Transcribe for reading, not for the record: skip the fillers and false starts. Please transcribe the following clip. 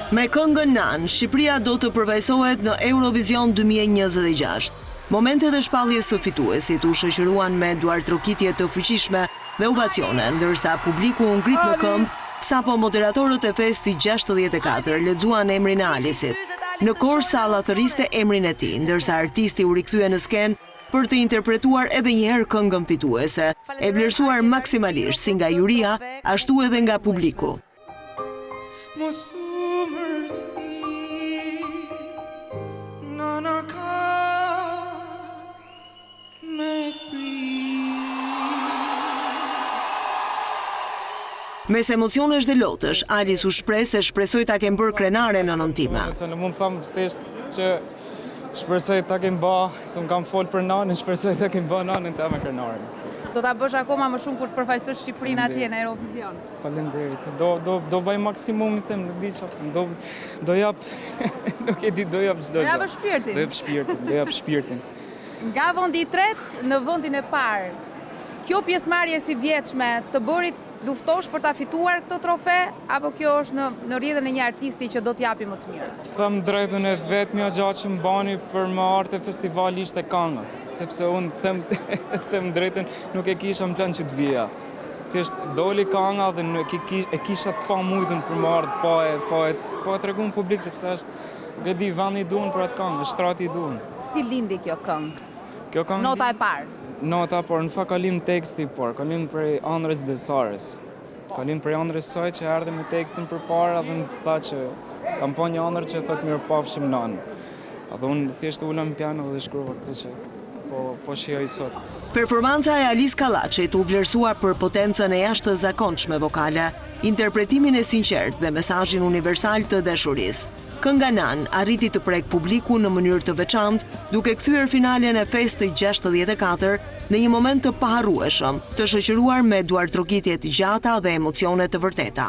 Me këngën Nan, Shqipëria do të përvajsohet në Eurovision 2026. Momentet e shpalljes së fituesit u shoqëruan me duartrokitje të fuqishme dhe ovacione, ndërsa publiku u ngrit në këmbë sapo moderatorët e Festi 64 lexuan emrin e Alisit. Në kor salla thëriste emrin e tij, ndërsa artisti u rikthye në skenë për të interpretuar edhe një herë këngën fituese, e vlerësuar maksimalisht si nga juria, ashtu edhe nga publiku. Mes emocionesh dhe lotësh, Alis u shpreh se shpresoj ta kem bërë krenare në nëntime. Mund të them thjesht që shpresoj ta kem bë, se un kam fol për nanën, shpresoj ta kem bë nanën tëme krenare. Do ta bësh akoma më shumë kur të përfaqësosh Shqipërinë atje në Eurovision. Faleminderit. Do bëj maksimumin tim, nuk di çfarë. Do jap nuk e di, do jap çdo gjë. Do jap shpirtin. Nga vendi i tretë në vendin e parë. Kjo pjesëmarrje si vjetshme të bërit luftosh për ta fituar këtë trofe, apo kjo është në rrjedhën e një artisti që do t'japi më të mirë? Them drejtën, e vetmja gjatë që më bani për më arte festival ishte kënga, sepse unë them drejtën, nuk e kisha në plan që të vija. Thjesht doli kënga dhe e kisha të pa mujtën për më ardhë, po e tregun publik, sepse është gëdi vani i duan për atë këngë, shtrati i duan. Si lindi kjo këngë? Kjo këngë nota e parë? Nota, por në fakt ka lind teksti, ka lind prej Andres Desares. Ka lind prej Andres saj që erdhi me tekstin përpara dhe më tha që kam pa një ëndër që thotë mirëpafshim nanë. Dhe unë thjesht ulëm në piano dhe shkruva këtë që po shijoj sot. Performanca e Alis Kallaçit u vlerësua për potencën e jashtëzakonshme vokale, interpretimin e sinqert dhe mesazhin universal të dashurisë. Kënga Nan arriti të prek publiku në mënyrë të veçantë, duke kthyer finalen e Festi 64 në një moment të paharrueshëm, të shoqëruar me duartrokitje të gjata dhe emocione të vërteta.